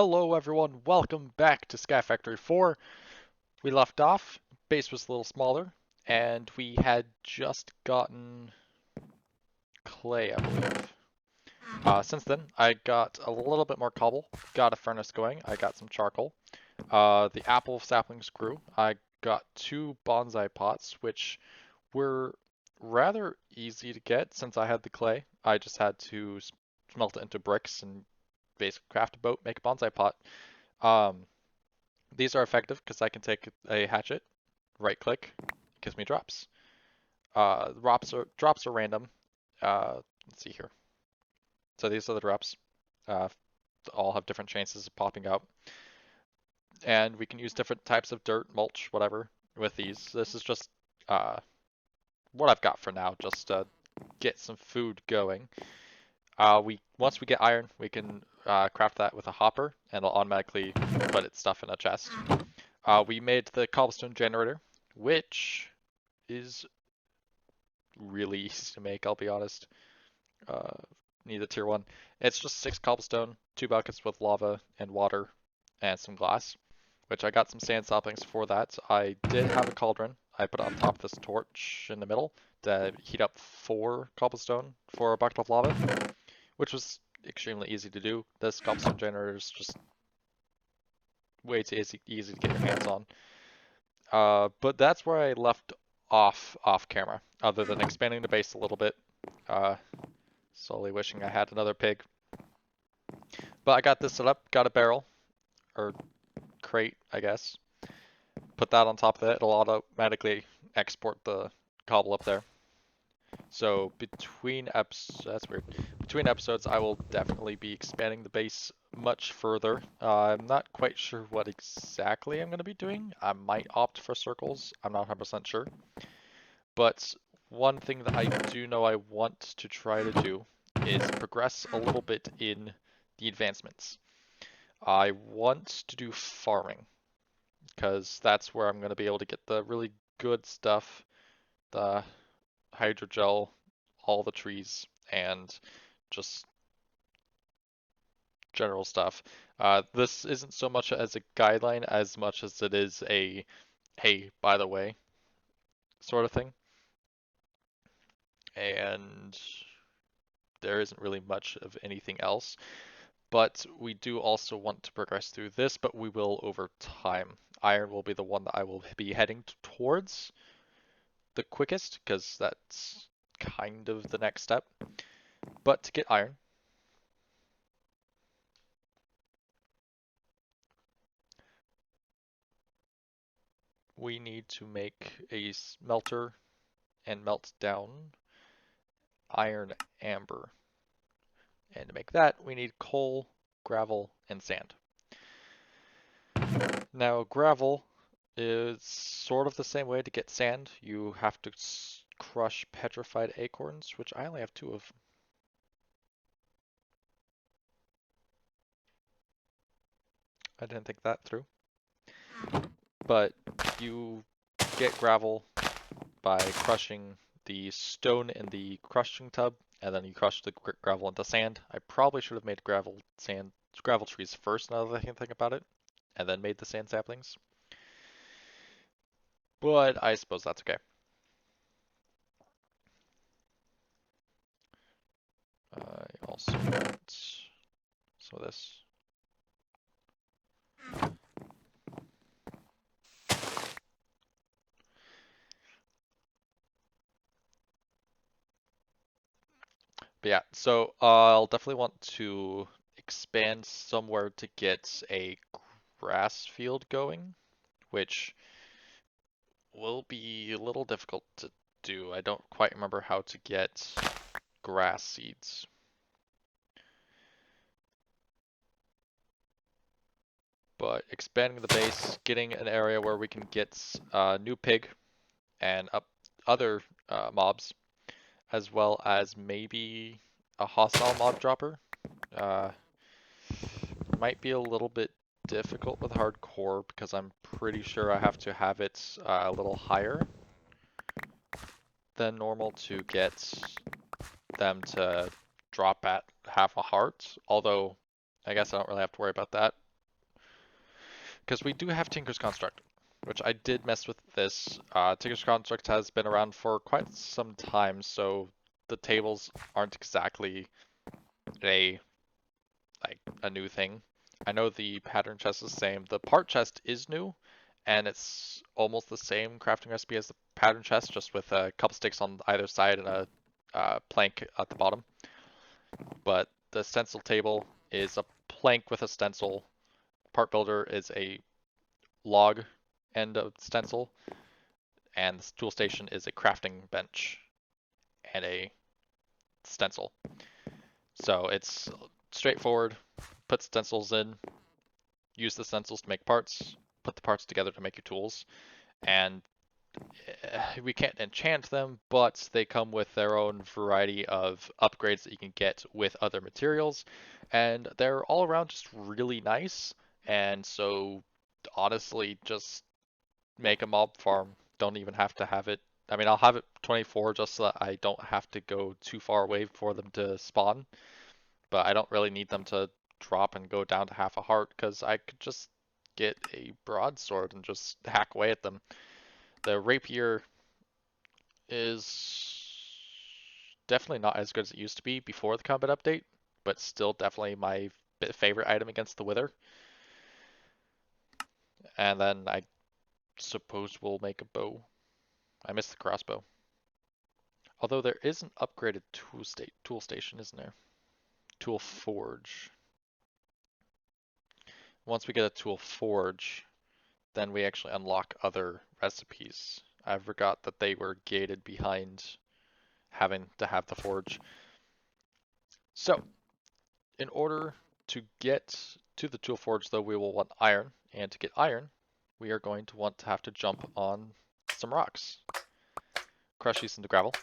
Hello everyone, welcome back to SkyFactory 4. We left off, base was a little smaller, and we had just gotten clay, I believe. Since then, I got a little bit more cobble, got a furnace going, I got some charcoal. The apple saplings grew. I got 2 bonsai pots, which were rather easy to get since I had the clay. I just had to smelt it into bricks and basically craft a boat, make a bonsai pot. Um, These are effective because I can take a hatchet, right click, gives me drops. Drops are random. Let's see here. So these are the drops. Uh, all have different chances of popping out, and we can use different types of dirt, mulch, whatever, with these. This is just uh, what I've got for now, just to get some food going. We once we get iron, we can craft that with a hopper, and it'll automatically put its stuff in a chest. We made the cobblestone generator, which is really easy to make, I'll be honest. Uh, Need a tier 1. It's just 6 cobblestone, 2 buckets with lava and water, and some glass, which I got some sand saplings for that. I did have a cauldron. I put it on top of this torch in the middle to heat up 4 cobblestone for a bucket of lava, which was extremely easy to do. This cobblestone generator is just way too easy to get your hands on. But that's where I left off camera, other than expanding the base a little bit. Slowly wishing I had another pig. But I got this set up, got a barrel, or crate, I guess. Put that on top of it, it'll automatically export the cobble up there. So that's weird. Between episodes, I will definitely be expanding the base much further. I'm not quite sure what exactly I'm going to be doing. I might opt for circles. I'm not 100% sure. But one thing that I do know I want to try to do is progress a little bit in the advancements. I want to do farming, because that's where I'm going to be able to get the really good stuff, the hydrogel, all the trees, and just general stuff. This isn't so much as a guideline as much as it is a, hey, by the way, sort of thing. And there isn't really much of anything else. But we do also want to progress through this, but we will over time. Iron will be the one that I will be heading towards the quickest, because that's kind of the next step. But to get iron, we need to make a smelter and melt down iron amber. And to make that, we need coal, gravel, and sand. Now, gravel is sort of the same way to get sand. You have to crush petrified acorns, which I only have 2 of. I didn't think that through. But you get gravel by crushing the stone in the crushing tub, and then you crush the gravel into sand. I probably should have made gravel trees first, now that I can think about it, and then made the sand saplings. But I suppose that's okay. I also want some of this. But yeah, so I'll definitely want to expand somewhere to get a grass field going, which will be a little difficult to do. I don't quite remember how to get grass seeds. But expanding the base, getting an area where we can get a new pig and other mobs, as well as maybe a hostile mob dropper. Uh, Might be a little bit difficult with hardcore, because I'm pretty sure I have to have it a little higher than normal to get them to drop at half a heart. Although, I guess I don't really have to worry about that. because we do have Tinker's Construct, which I did mess with this. Tinker's Construct has been around for quite some time, so the tables aren't exactly a a new thing. I know the pattern chest is the same. The part chest is new, and it's almost the same crafting recipe as the pattern chest, just with a couple sticks on either side and a plank at the bottom. But the stencil table is a plank with a stencil. Part builder is a log end of stencil, and the tool station is a crafting bench and a stencil. So it's straightforward. Put stencils in, use the stencils to make parts, put the parts together to make your tools, and we can't enchant them, but they come with their own variety of upgrades that you can get with other materials, and they're all around just really nice. And so honestly, just make a mob farm. Don't even have to have it. I mean, I'll have it 24 just so that I don't have to go too far away for them to spawn, but I don't really need them to drop and go down to half a heart because I could just get a broadsword and just hack away at them. The rapier is definitely not as good as it used to be before the combat update, but still definitely my favorite item against the wither. And then I suppose we'll make a bow. I missed the crossbow. Although there is an upgraded tool station, isn't there? Tool forge. Once we get a tool forge, then we actually unlock other recipes. I forgot that they were gated behind having to have the forge. So, in order to get to the tool forge, though, we will want iron, and to get iron, we are going to want to have to jump on some rocks. Crush these into gravel.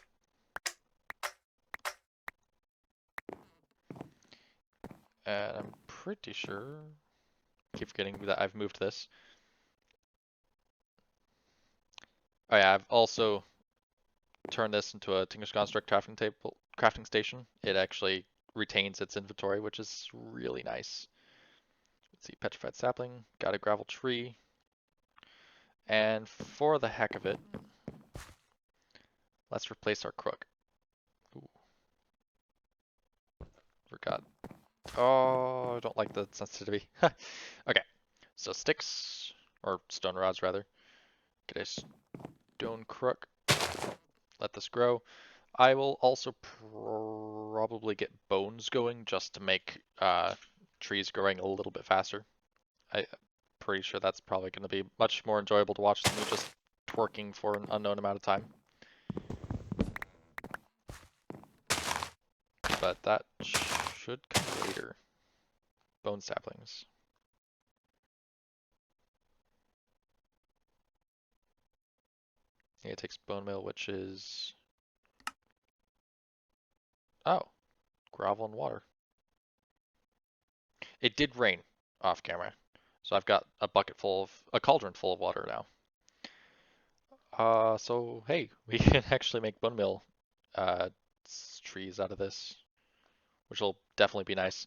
And I'm pretty sure, I keep forgetting that I've moved this. Oh yeah, I've also turned this into a Tinker's Construct crafting station. It actually retains its inventory, which is really nice. Let's see, petrified sapling, got a gravel tree, and for the heck of it, let's replace our crook. Ooh. Forgot. Oh, I don't like the sensitivity. Okay, so sticks, or stone rods rather. Get a stone crook. Let this grow. I will also probably get bones going just to make trees growing a little bit faster. I'm pretty sure that's probably going to be much more enjoyable to watch than me just twerking for an unknown amount of time. But that should come later. Bone saplings. Yeah, it takes bone meal, which is... Oh, gravel and water. It did rain off camera, so I've got a cauldron full of water now. So hey, we can actually make bone meal trees out of this, which will definitely be nice.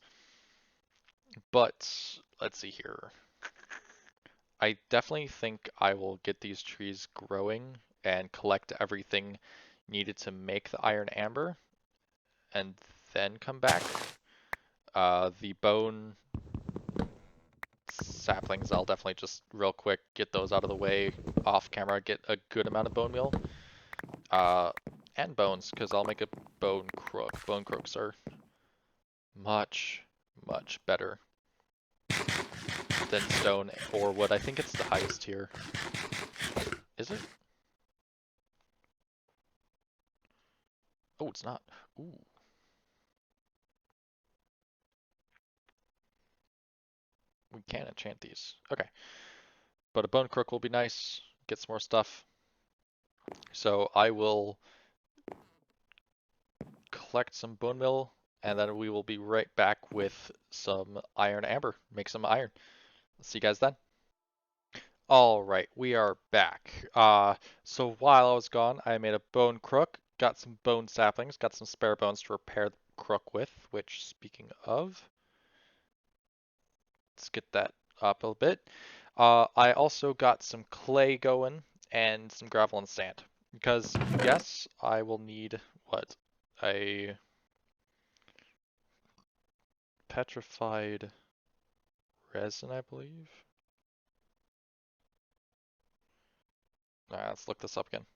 But let's see here. I definitely think I will get these trees growing and collect everything needed to make the iron amber and then come back. The bone saplings, I'll definitely just real quick get those out of the way off camera, get a good amount of bone meal. And bones, because I'll make a bone crook. Bone crooks are much, much better than stone or wood. I think it's the highest tier. Is it? Oh, it's not. Ooh. We can enchant these. Okay. But a bone crook will be nice. Get some more stuff. So I will collect some bone meal, and then we will be right back with some iron amber. Make some iron. See you guys then. All right, we are back. So while I was gone, I made a bone crook, got some bone saplings, got some spare bones to repair the crook with, which, speaking of, let's get that up a bit. I also got some clay going and some gravel and sand. Because, yes, I will need, what, a petrified resin, I believe? Alright, let's look this up again.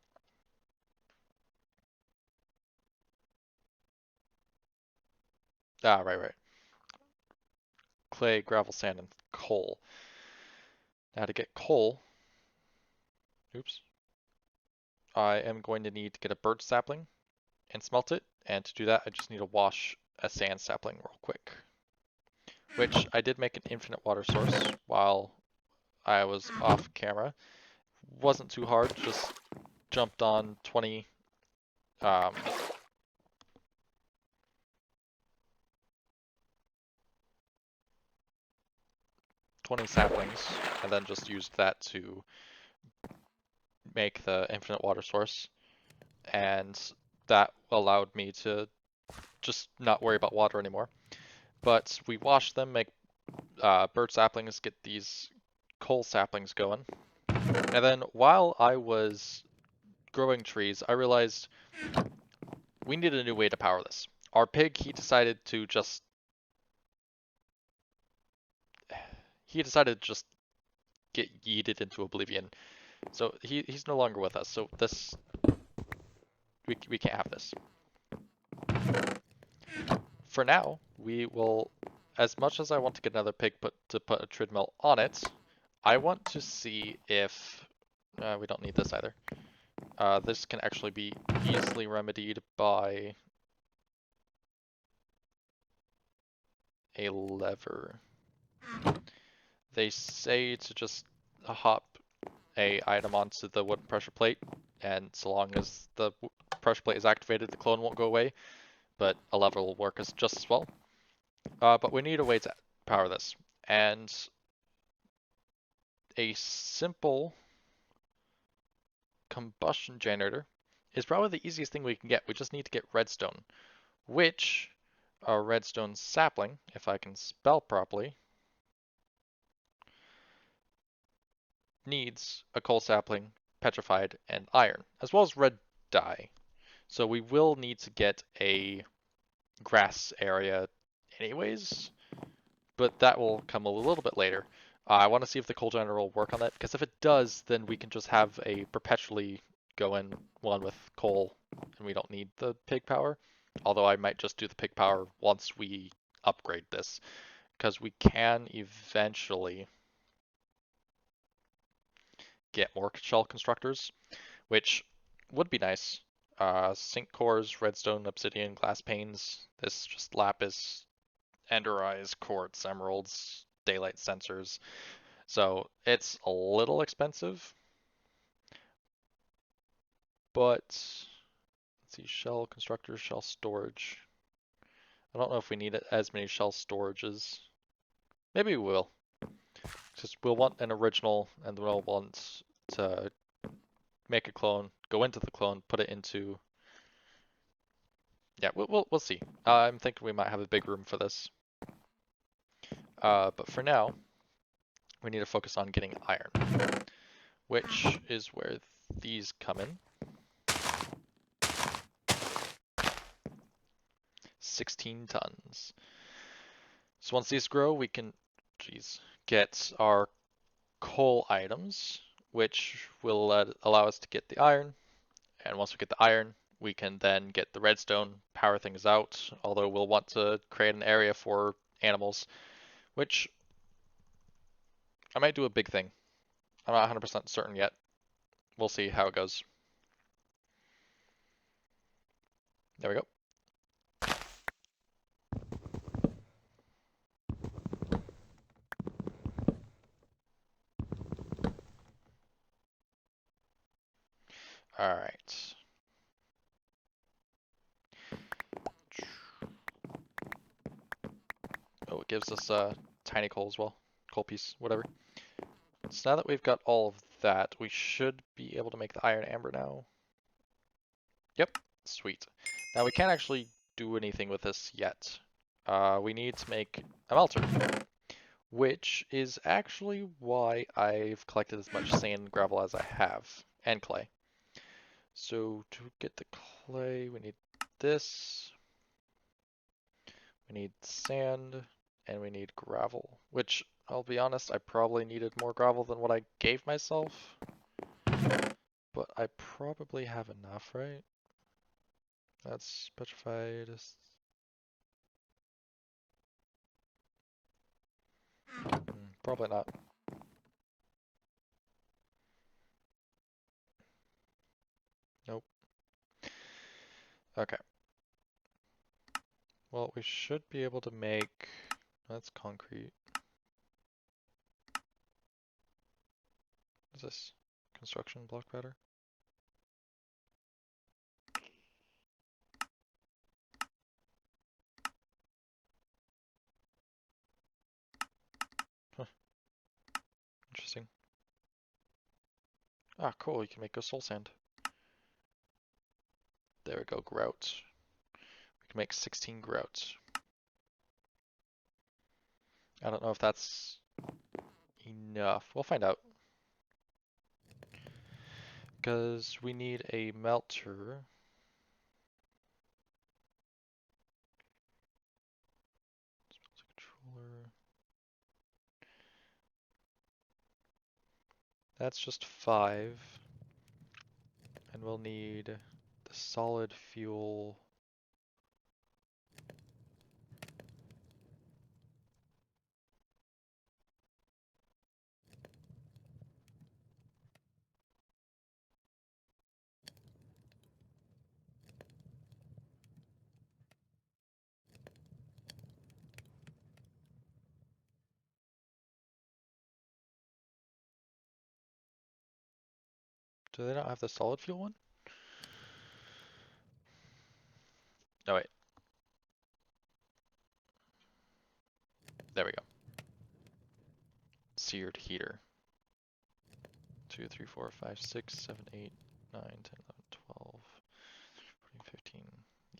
Ah, right. Clay, gravel, sand, and coal. Now to get coal, oops, I am going to need to get a birch sapling and smelt it. And to do that, I just need to wash a sand sapling real quick. Which I did make an infinite water source while I was off camera. Wasn't too hard, just jumped on 20 um, 20 saplings, and then just used that to make the infinite water source. And that allowed me to just not worry about water anymore. But we wash them, make birch saplings, get these coal saplings going. And then while I was growing trees, I realized we needed a new way to power this. Our pig, he decided to just get yeeted into oblivion. So he's no longer with us. So this we can't have this. For now, we will, as much as I want to get another pig to put a treadmill on it, I want to see if we don't need this either. This can actually be easily remedied by a lever. They say to just hop a item onto the wooden pressure plate, and so long as the pressure plate is activated, the clone won't go away, but a lever will work just as well. But we need a way to power this, and a simple combustion generator is probably the easiest thing we can get. We just need to get redstone, which a redstone sapling, if I can spell properly, needs a coal sapling, petrified, and iron, as well as red dye. So we will need to get a grass area anyways, but that will come a little bit later. I want to see if the coal generator will work on that, because if it does, then we can just have a perpetually going one with coal, and we don't need the pig power. Although I might just do the pig power once we upgrade this, because we can eventually get more shell constructors, which would be nice. Zinc cores, redstone, obsidian, glass panes. This just lapis, ender eyes, quartz, emeralds, daylight sensors. So it's a little expensive, but let's see, shell constructors, shell storage. I don't know if we need as many shell storages. Maybe we will. Just we'll want an original, and we'll want to make a clone, go into the clone, put it into. Yeah, we'll see. I'm thinking we might have a big room for this. But for now, we need to focus on getting iron, which is where these come in. 16 tons. So once these grow, we can, get our coal items, which will allow us to get the iron. And once we get the iron, we can then get the redstone, power things out, although we'll want to create an area for animals, which I might do a big thing. I'm not 100% certain yet. We'll see how it goes. There we go. All right. Oh, it gives us a tiny coal as well. Coal piece, whatever. So now that we've got all of that, we should be able to make the iron amber now. Yep, sweet. Now we can't actually do anything with this yet. We need to make a melter, which is actually why I've collected as much sand and gravel as I have, and clay. So to get the clay, we need this, we need sand, and we need gravel, which I'll be honest, I probably needed more gravel than what I gave myself, but I probably have enough, right? That's petrified. Probably not. Nope. Okay. Well, we should be able to make... That's concrete. Is this construction block powder? Huh. Interesting. Ah, cool. You can make a soul sand. There we go. Grout. We can make 16 grouts. I don't know if that's enough. We'll find out. Because we need a melter. Controller. That's just 5. And we'll need the solid fuel. Do they not have the solid fuel one? No, wait. There we go. Seared heater. 2, 3, 4, 5, 6, 7, 8, 9, 10, 11, 12, 14, 15.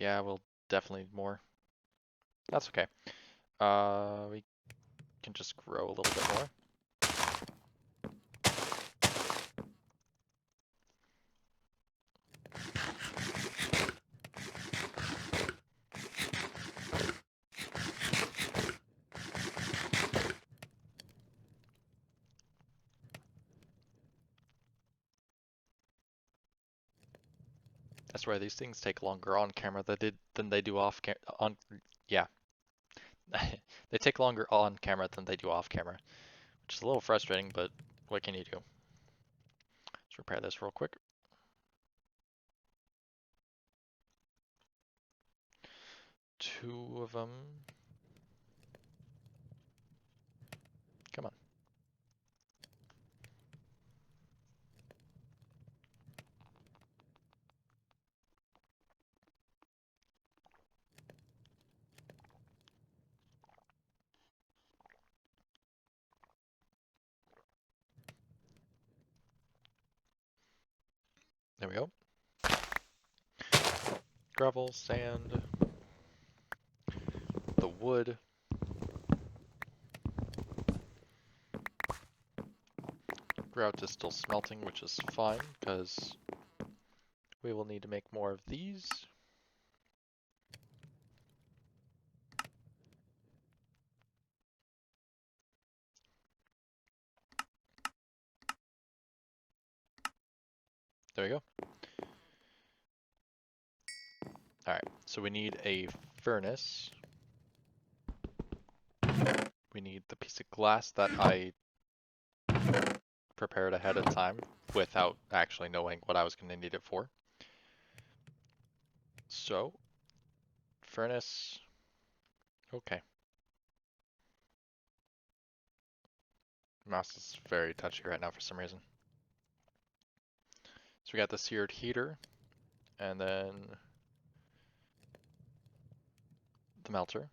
Yeah, we'll definitely need more. That's okay. We can just grow a little bit more. I swear these things take longer on camera than they do off on. Yeah, they take longer on camera than they do off camera, which is a little frustrating. But what can you do? Let's repair this real quick. Two of them. Come on. There we go. Gravel, sand, the wood. Grout is still smelting, which is fine, because we will need to make more of these. There we go. Alright, so we need a furnace. We need the piece of glass that I prepared ahead of time without actually knowing what I was going to need it for. So, furnace. Okay. Mouse is very touchy right now for some reason. So we got the seared heater, and then the melter.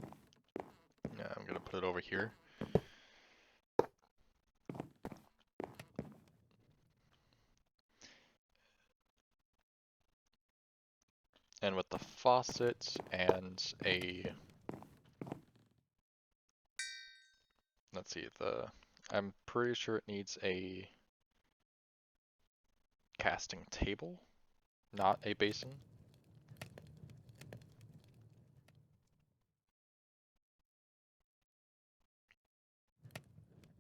Yeah, I'm gonna put it over here. And with the faucet and a let's see, I'm pretty sure it needs a casting table, not a basin.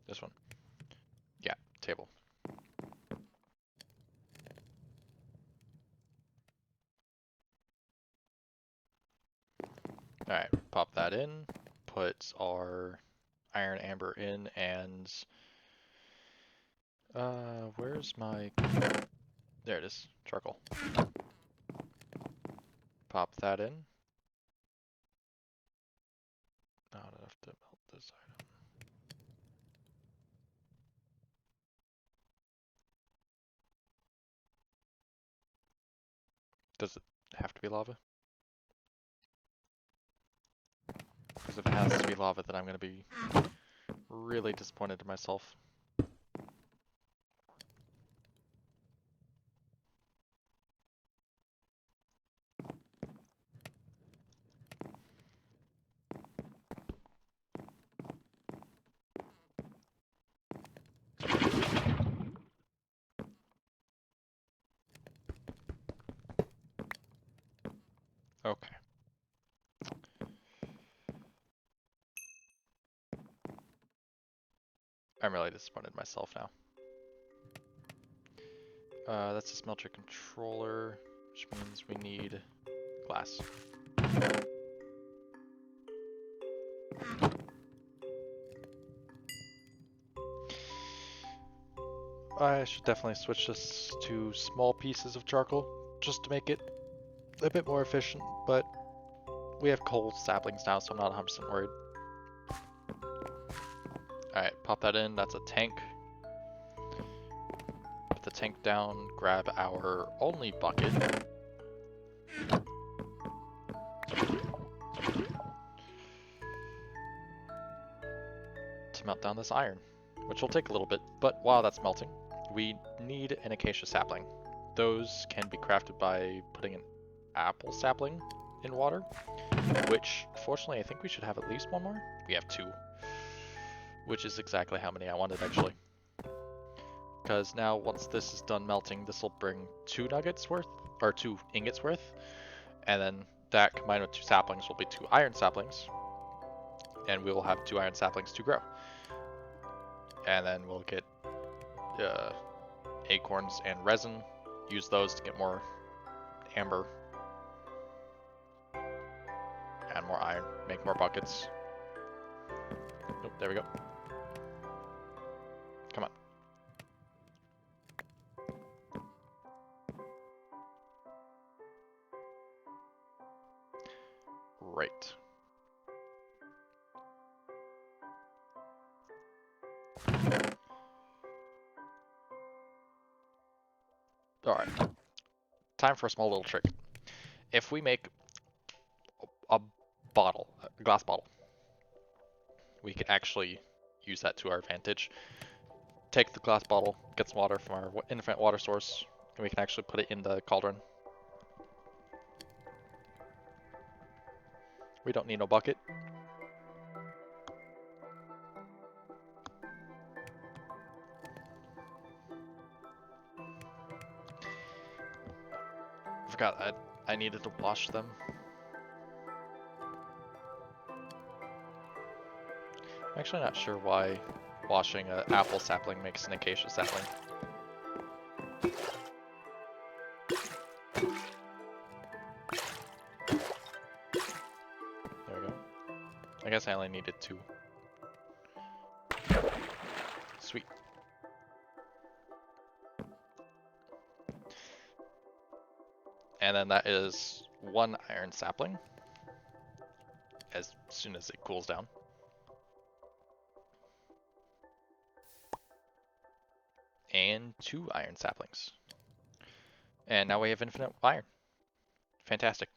This one. Yeah, table. Alright, pop that in, put our iron amber in, and where's my, there it is, charcoal. Pop that in. Not enough to melt this item. Does it have to be lava? Because if it has to be lava, then I'm going to be really disappointed in myself. Okay. I'm really disappointed in myself now. That's a smelter controller, which means we need glass. I should definitely switch this to small pieces of charcoal, just to make it a bit more efficient, but we have coal saplings now, so I'm not 100% worried. Alright, pop that in, that's a tank. Put the tank down, grab our only bucket. To melt down this iron, which will take a little bit, but while that's melting, we need an acacia sapling. Those can be crafted by putting an apple sapling in water, which fortunately I think we should have at least one more. We have 2, which is exactly how many I wanted actually. Because now once this is done melting, this will bring 2 nuggets worth, or 2 ingots worth, and then that combined with 2 saplings will be 2 iron saplings, and we will have 2 iron saplings to grow. And then we'll get acorns and resin, use those to get more amber and more iron, make more buckets. Oh, there we go. Come on. Right. Alright. Time for a small little trick. If we make a bottle, a glass bottle, we can actually use that to our advantage. Take the glass bottle, get some water from our infinite water source, and we can actually put it in the cauldron. We don't need no bucket. I forgot I needed to wash them. I'm actually not sure why washing an apple sapling makes an acacia sapling. There we go. I guess I only needed 2. Sweet. And then that is 1 iron sapling as soon as it cools down. And 2 iron saplings. And now we have infinite iron. Fantastic.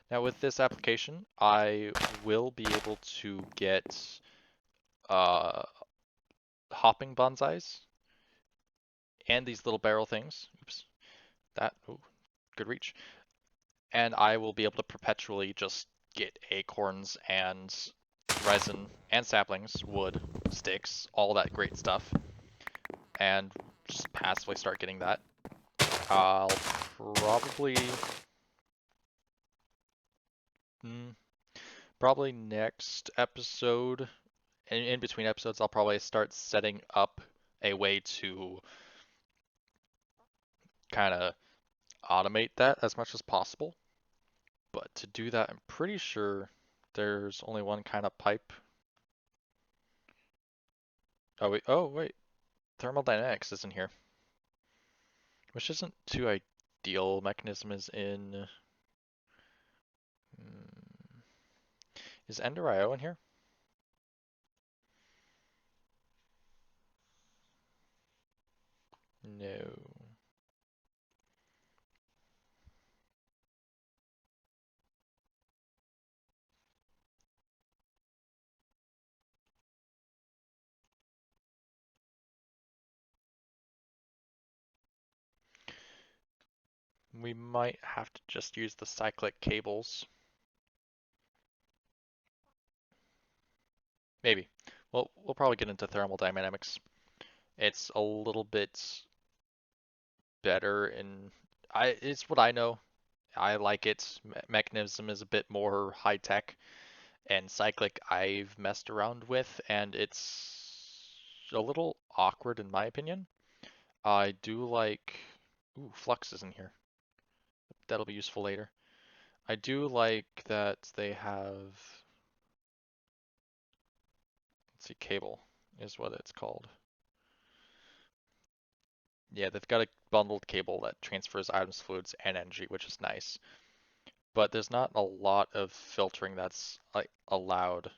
Now with this application, I will be able to get hopping bonsais and these little barrel things. Oops. That, oh, good reach. and I will be able to perpetually just get acorns and resin and saplings, wood, sticks, all that great stuff, and just passively start getting that. I'll probably, probably next episode, in between episodes, I'll probably start setting up a way to kind of automate that as much as possible. But to do that, I'm pretty sure there's only one kind of pipe. Oh wait, thermodynamics isn't here, which isn't too ideal. Mechanism is in. Is Ender IO in here? No. We might have to just use the cyclic cables. Maybe. Well, we'll probably get into thermal dynamics. It's a little bit better it's what I know. I like it. Mechanism is a bit more high tech, and cyclic I've messed around with, and it's a little awkward in my opinion. I do like. Ooh, flux isn't here. That'll be useful later. I do like that they have. Let's see, cable is what it's called. Yeah, they've got a bundled cable that transfers items, fluids, and energy, which is nice. But there's not a lot of filtering that's like allowed.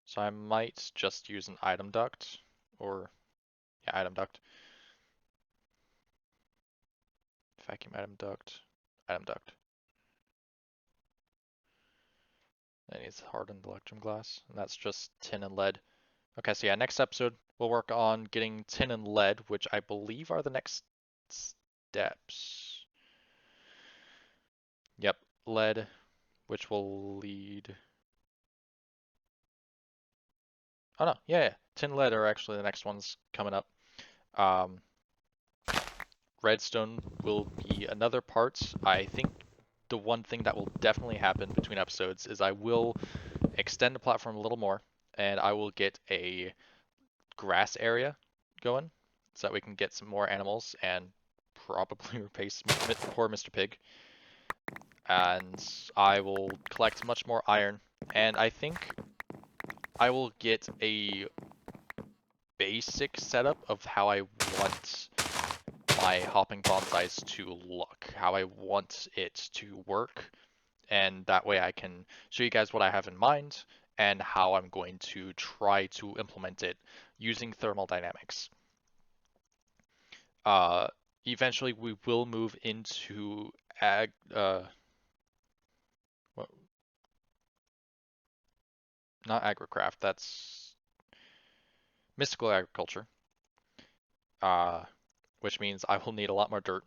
So I might just use an item duct, or yeah, item duct. Vacuum item duct, item duct. That needs hardened electrum glass, and that's just tin and lead. Okay, so yeah, next episode we'll work on getting tin and lead, which I believe are the next steps. Yep, lead, which will lead. Oh no, yeah, tin and lead are actually the next ones coming up. Um, redstone will be another part. I think the one thing that will definitely happen between episodes is I will extend the platform a little more, and I will get a grass area going so that we can get some more animals and probably replace poor Mr. Pig. And I will collect much more iron, and I think I will get a basic setup of how I want my hopping bonsais to look, how I want it to work, and that way I can show you guys what I have in mind and how I'm going to try to implement it using thermal dynamics. Eventually we will move into not agricraft, that's mystical agriculture, which means I will need a lot more dirt.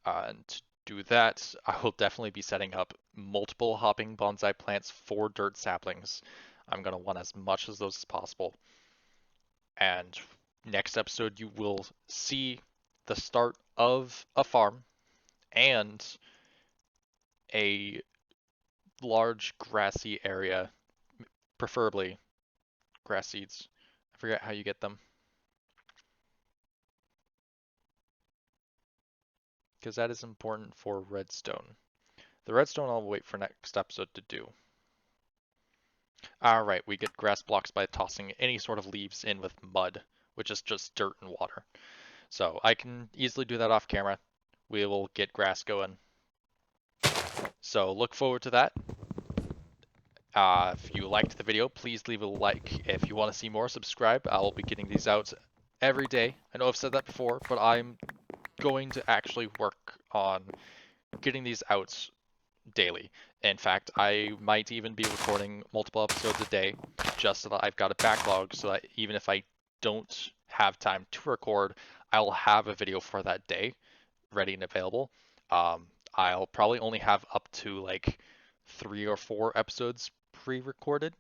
And to do that, I will definitely be setting up multiple hopping bonsai plants for dirt saplings. I'm going to want as much of those as possible. And next episode, you will see the start of a farm and a large grassy area, preferably grass seeds. I forget how you get them. Because that is important for redstone. The redstone I'll wait for next episode to do. Alright, we get grass blocks by tossing any sort of leaves in with mud, which is just dirt and water. So I can easily do that off camera. We will get grass going. So look forward to that. If you liked the video, please leave a like. If you want to see more, subscribe. I will be getting these out every day. I know I've said that before, but I'm going to actually work on getting these out daily. In fact, I might even be recording multiple episodes a day just so that I've got a backlog so that even if I don't have time to record, I will have a video for that day ready and available. I'll probably only have up to like 3 or 4 episodes pre-recorded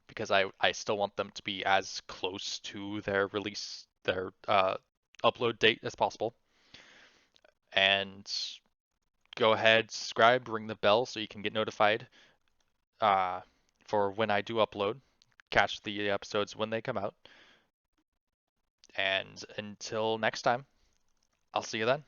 because I still want them to be as close to their upload date as possible. And go ahead, subscribe, ring the bell so you can get notified uh, for when I do upload. Catch the episodes when they come out. And until next time, I'll see you then.